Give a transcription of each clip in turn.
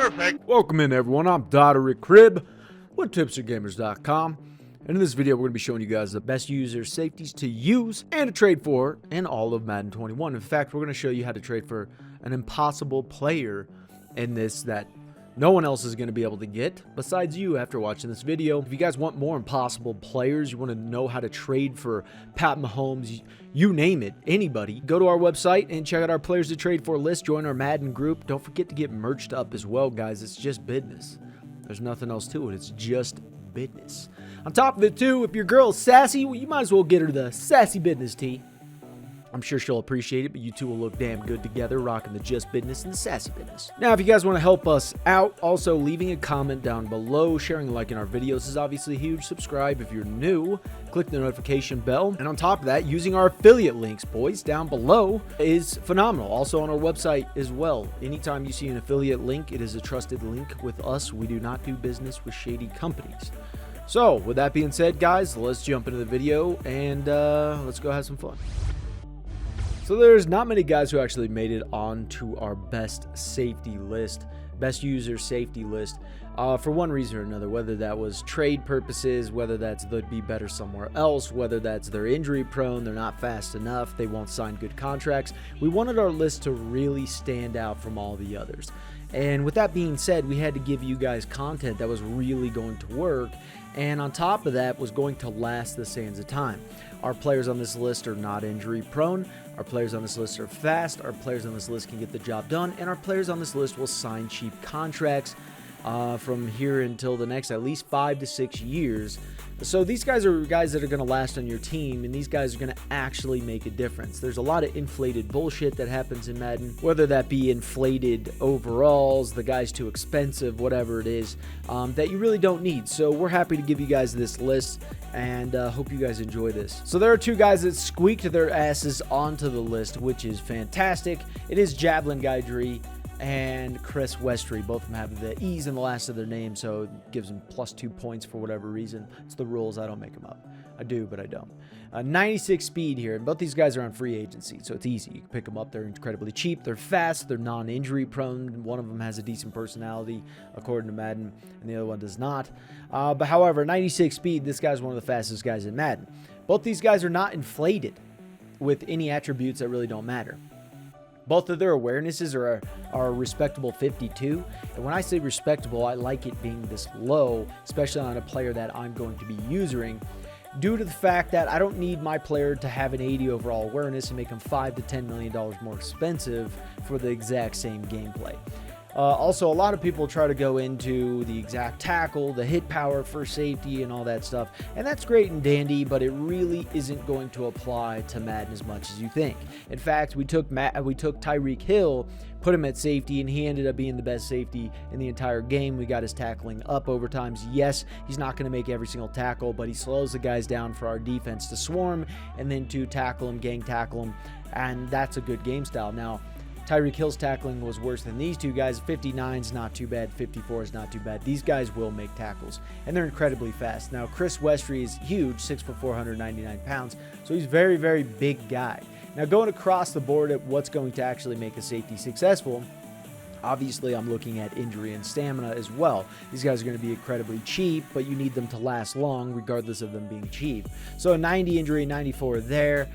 Perfect. Welcome in, everyone. I'm Dodds Crib with tipstergamers.com. And in this video, we're going to be showing you guys the best user safeties to use and to trade for in all of Madden 21. In fact, we're going to show you how to trade for an impossible player in this that no one else is going to be able to get besides you after watching this video. If you guys want more impossible players, you want to know how to trade for Pat Mahomes, you name it, anybody, go to our website and check out our players to trade for list. Join our Madden group. Don't forget to get merched up as well, guys. It's just business. There's nothing else to it. It's just business. On top of it, too, if your girl is sassy, well, you might as well get her the sassy business tee. I'm sure she'll appreciate it, but you two will look damn good together, rocking the just business and the sassy business. Now, if you guys want to help us out, also leaving a comment down below, sharing and liking our videos is obviously huge. Subscribe if you're new, click the notification bell, and on top of that, using our affiliate links, boys, down below is phenomenal. Also on our website as well. Anytime you see an affiliate link, it is a trusted link with us. We do not do business with shady companies. So, with that being said, guys, let's jump into the video and let's go have some fun. So there's not many guys who actually made it onto our best safety list, best user safety list, for one reason or another, whether that was trade purposes, whether that's they'd be better somewhere else, whether that's they're injury prone, they're not fast enough, they won't sign good contracts. We wanted our list to really stand out from all the others. And with that being said, we had to give you guys content that was really going to work, and on top of that was going to last the sands of time. Our players on this list are not injury prone. Our players on this list are fast. Our players on this list can get the job done. And our players on this list will sign cheap contracts from here until the next at least 5 to 6 years. So these guys are guys that are going to last on your team, and these guys are going to actually make a difference. There's a lot of inflated bullshit that happens in Madden, whether that be inflated overalls, the guy's too expensive, whatever it is, that you really don't need. So we're happy to give you guys this list, and hope you guys enjoy this. So there are two guys that squeaked their asses onto the list, which is fantastic. It is Javelin Guidry and Chris Westry. Both of them have the E's in the last of their name, so it gives them +2 points for whatever reason. It's the rules. I don't make them up. I do, but I don't. 96 speed here, and both these guys are on free agency, so it's easy. You can pick them up. They're incredibly cheap. They're fast. They're non-injury prone. One of them has a decent personality, according to Madden, and the other one does not. But however, 96 speed, this guy's one of the fastest guys in Madden. Both these guys are not inflated with any attributes that really don't matter. Both of their awarenesses are a respectable 52. And when I say respectable, I like it being this low, especially on a player that I'm going to be using, due to the fact that I don't need my player to have an 80 overall awareness and make him $5 to $10 million more expensive for the exact same gameplay. Also, a lot of people try to go into the exact tackle, the hit power for safety, and all that stuff. And that's great and dandy, but it really isn't going to apply to Madden as much as you think. In fact, we took Tyreek Hill, put him at safety, and he ended up being the best safety in the entire game. We got his tackling up over times. Yes, he's not going to make every single tackle, but he slows the guys down for our defense to swarm and then to tackle him, gang tackle him, and that's a good game style. Now, Tyreek Hill's tackling was worse than these two guys. 59 is not too bad. 54 is not too bad. These guys will make tackles, and they're incredibly fast. Now, Chris Westry is huge, 6'4", 199 pounds, so he's a very, very big guy. Now, going across the board at what's going to actually make a safety successful, obviously, I'm looking at injury and stamina as well. These guys are going to be incredibly cheap, but you need them to last long, regardless of them being cheap. So, a 90 injury, 94 there.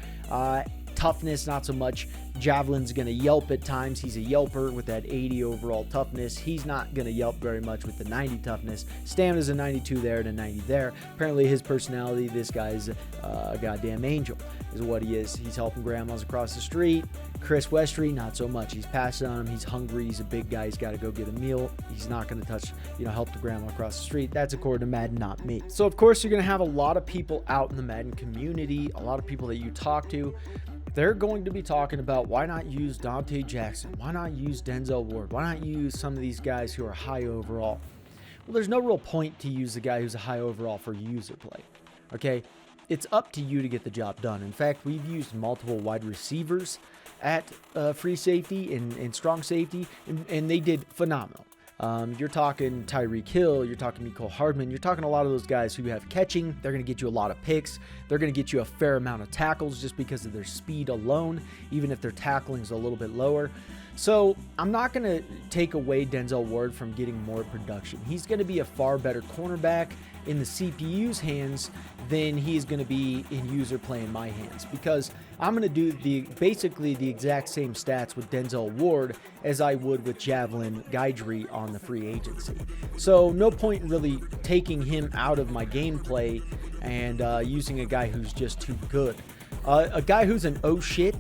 Toughness, not so much. Javelin's going to yelp at times. He's a yelper with that 80 overall toughness. He's not going to yelp very much with the 90 toughness. Stamina's a 92 there and a 90 there. Apparently his personality, this guy's a goddamn angel, is what he is. He's helping grandmas across the street. Chris Westry, not so much. He's passing on him. He's hungry. He's a big guy. He's got to go get a meal. He's not going to touch, help the grandma across the street. That's according to Madden, not me. So, of course, you're going to have a lot of people out in the Madden community, a lot of people that you talk to. They're going to be talking about why not use Dante Jackson? Why not use Denzel Ward? Why not use some of these guys who are high overall? Well, there's no real point to use the guy who's a high overall for user play, okay? It's up to you to get the job done. In fact, we've used multiple wide receivers at free safety and strong safety, and they did phenomenal. You're talking Tyreek Hill, you're talking Mecole Hardman, you're talking a lot of those guys who have catching. They're going to get you a lot of picks. They're going to get you a fair amount of tackles just because of their speed alone, even if their tackling is a little bit lower. So I'm not going to take away Denzel Ward from getting more production. He's going to be a far better cornerback in the CPU's hands than he's going to be in user play in my hands, because I'm going to do basically the exact same stats with Denzel Ward as I would with Javelin Guidry on the free agency. So no point in really taking him out of my gameplay and using a guy who's just too good. A guy who's an oh shit.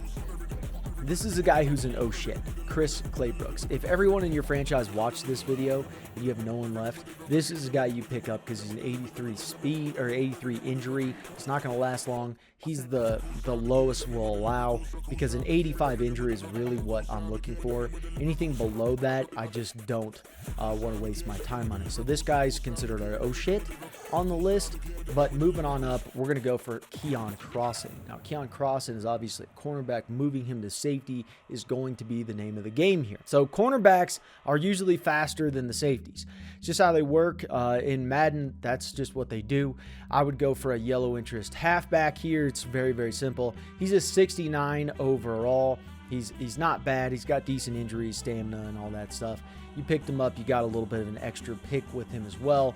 This is a guy who's an oh shit, Chris Claybrooks. If everyone in your franchise watched this video and you have no one left, this is a guy you pick up because he's an 83 speed or 83 injury. It's not going to last long. He's the lowest we'll allow, because an 85 injury is really what I'm looking for. Anything below that, I just don't want to waste my time on it. So this guy's considered our oh shit on the list. But moving on up, we're going to go for Keon Crossan. Now, Keon Crossan is obviously a cornerback. Moving him to safety is going to be the name of the game here. So cornerbacks are usually faster than the safeties. It's just how they work. In Madden, that's just what they do. I would go for a yellow interest halfback here. It's very, very simple. He's a 69 overall. He's not bad. He's got decent injuries, stamina, and all that stuff. You picked him up. You got a little bit of an extra pick with him as well.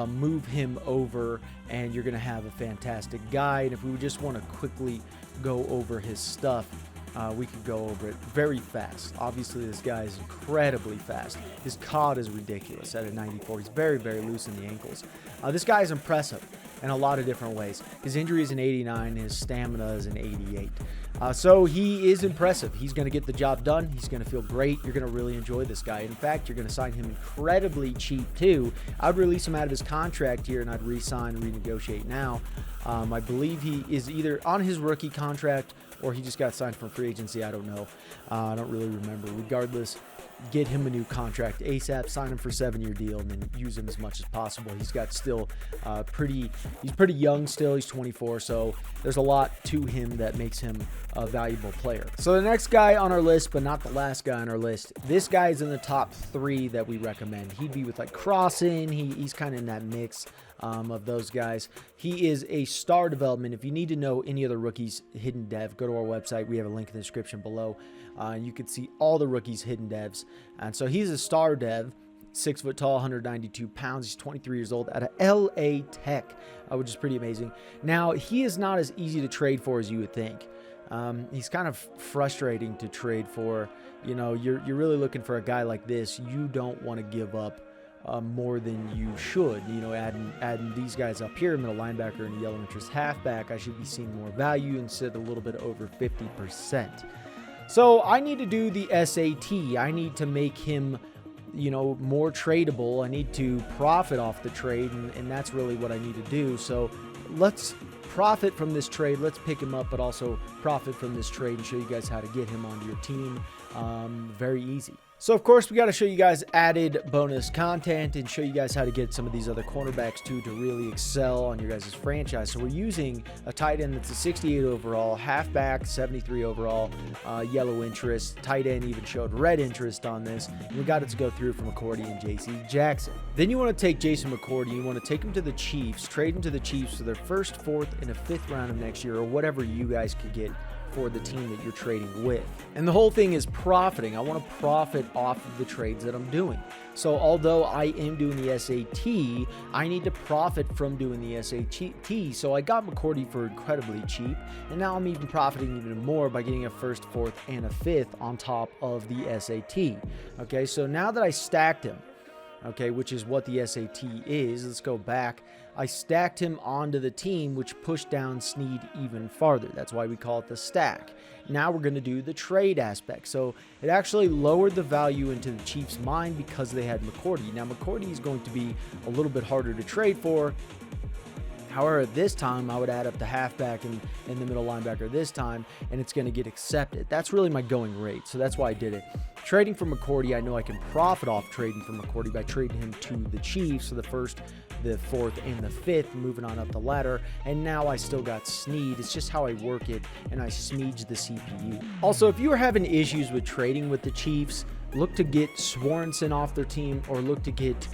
Move him over, and you're going to have a fantastic guy. And if we just want to quickly go over his stuff, we could go over it very fast. Obviously, this guy is incredibly fast. His COD is ridiculous at a 94. He's very, very loose in the ankles. This guy is impressive in a lot of different ways. His injury is an 89. His stamina is an 88. So he is impressive. He's going to get the job done. He's going to feel great. You're going to really enjoy this guy. In fact, you're going to sign him incredibly cheap too. I'd release him out of his contract here, and I'd re-sign, renegotiate now. I believe he is either on his rookie contract or he just got signed from free agency. I don't know. I don't really remember. Regardless, get him a new contract ASAP, sign him for a 7-year deal, and then use him as much as possible. He's got still he's pretty young still. He's 24, so there's a lot to him that makes him a valuable player. So the next guy on our list, but not the last guy on our list, this guy is in the top 3 that we recommend. He'd be with like Crossan. He's kind of in that mix of those guys. He is a star development. If you need to know any other rookies hidden dev, go to our website. We have a link in the description below. You can see all the rookies hidden devs. And so he's a star dev, 6 foot tall, 192 pounds. He's 23 years old at a LA Tech, which is pretty amazing. Now, he is not as easy to trade for as you would think. He's kind of frustrating to trade for. You know, you're really looking for a guy like this. You don't want to give up more than you should. You know, adding these guys up here, middle linebacker and a yellow interest halfback, I should be seeing more value instead of a little bit over 50%. So I need to do the SAT. I need to make him, you know, more tradable. I need to profit off the trade, and that's really what I need to do. So let's profit from this trade. Let's pick him up, but also profit from this trade and show you guys how to get him onto your team. Very easy. So, of course, we got to show you guys added bonus content and show you guys how to get some of these other cornerbacks, too, to really excel on your guys' franchise. So, we're using a tight end that's a 68 overall, halfback, 73 overall, yellow interest. Tight end even showed red interest on this. And we got it to go through from McCourty and J.C. Jackson. Then you want to take Jason McCourty. You want to take him to the Chiefs, trade him to the Chiefs for their first, fourth, and a fifth round of next year, or whatever you guys could get for the team that you're trading with. And the whole thing is profiting. I want to profit off of the trades that I'm doing. So although I am doing the SAT, I need to profit from doing the SAT. So I got McCourty for incredibly cheap, and now I'm even profiting even more by getting a first, fourth, and a fifth on top of the SAT. Okay, so now that I stacked him, okay, which is what the SAT is, let's go back. I stacked him onto the team, which pushed down Snead even farther. That's why we call it the stack. Now we're going to do the trade aspect. So it actually lowered the value into the Chiefs' mind because they had McCourty. Now McCourty is going to be a little bit harder to trade for. However, this time I would add up the halfback and the middle linebacker this time, and it's going to get accepted. That's really my going rate, so that's why I did it. Trading for McCourty, I know I can profit off trading for McCourty by trading him to the Chiefs, so the first, the fourth, and the fifth, moving on up the ladder. And now I still got Snead. It's just how I work it, and I smidge the CPU. Also, if you are having issues with trading with the Chiefs, look to get Swanson off their team, or look to get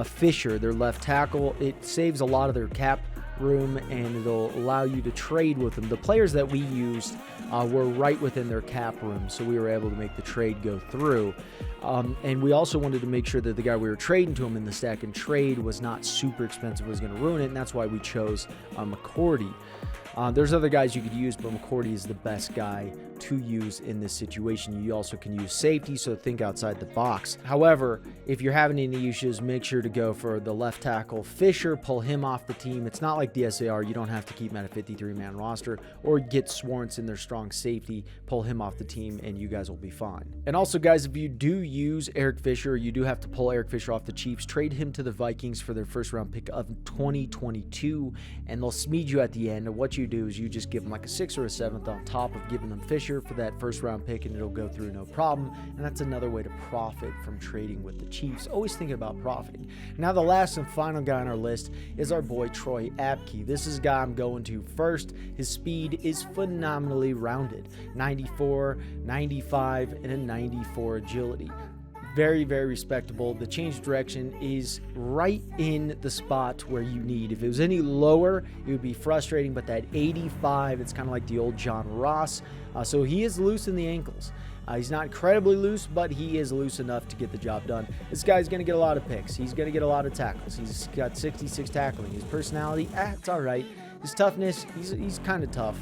Fisher, their left tackle. It saves a lot of their cap room, and it'll allow you to trade with them. The players that we used were right within their cap room, so we were able to make the trade go through. And we also wanted to make sure that the guy we were trading to him in the stack and trade was not super expensive, was going to ruin it, and that's why we chose McCourty. There's other guys you could use, but McCourty is the best guy to use in this situation. You also can use safety, so think outside the box. However, if you're having any issues, make sure to go for the left tackle Fisher, pull him off the team. It's not like the SAR. You don't have to keep him at a 53-man roster, or get Swartz in their strong safety, pull him off the team, and you guys will be fine. And also, guys, if you do use Eric Fisher, you do have to pull Eric Fisher off the Chiefs, trade him to the Vikings for their first-round pick of 2022, and they'll smeed you at the end. And what you do is you just give them like a 6th or a 7th on top of giving them Fisher for that first-round pick, and it'll go through no problem. And that's another way to profit from trading with the Chiefs. Always thinking about profiting. Now, the last and final guy on our list is our boy Troy Apke. This is a guy I'm going to first. His speed is phenomenally rounded. 94, 95, and a 94 agility. Very, very respectable. The change of direction is right in the spot where you need. If it was any lower, it would be frustrating, but that 85, it's kind of like the old John Ross. So he is loose in the ankles. He's not incredibly loose, but he is loose enough to get the job done. This guy's going to get a lot of picks. He's going to get a lot of tackles. He's got 66 tackling. His personality, it's all right. His toughness, he's kind of tough.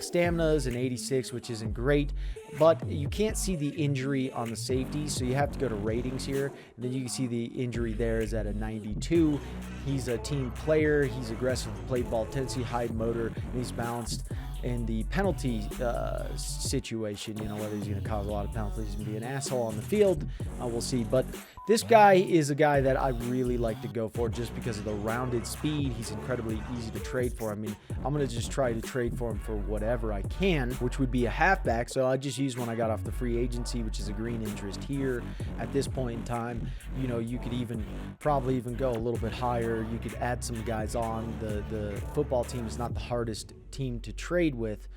Stamina is an 86, which isn't great, but you can't see the injury on the safety, so you have to go to ratings here. And then you can see the injury there is at a 92. He's a team player. He's aggressive, play ball tendency, high motor, and he's balanced. In the penalty situation, whether he's going to cause a lot of penalties and be an asshole on the field, we'll see. But this guy is a guy that I really like to go for just because of the rounded speed. He's incredibly easy to trade for. I mean, I'm going to just try to trade for him for whatever I can, which would be a halfback. So I just used one I got off the free agency, which is a green interest here. At this point in time, you could probably even go a little bit higher. You could add some guys on. The football team is not the hardest team to trade with,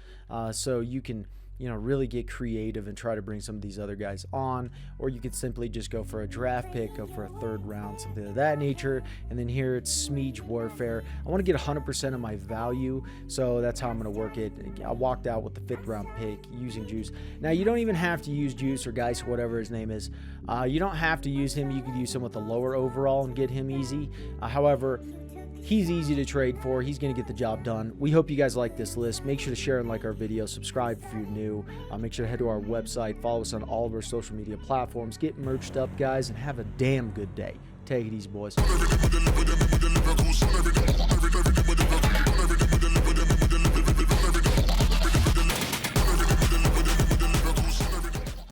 so you can really get creative and try to bring some of these other guys on, or you could simply just go for a draft pick, go for a 3rd round, something of that nature. And then here it's Smeege Warfare. I want to get 100% of my value, so that's how I'm going to work it. I walked out with the 5th round pick using Juice. Now, you don't even have to use Juice or Geis, whatever his name is. You don't have to use him. You could use him with a lower overall and get him easy. However, he's easy to trade for. He's going to get the job done. We hope you guys like this list. Make sure to share and like our video. Subscribe if you're new. Make sure to head to our website. Follow us on all of our social media platforms. Get merched up, guys, and have a damn good day. Take it easy, boys.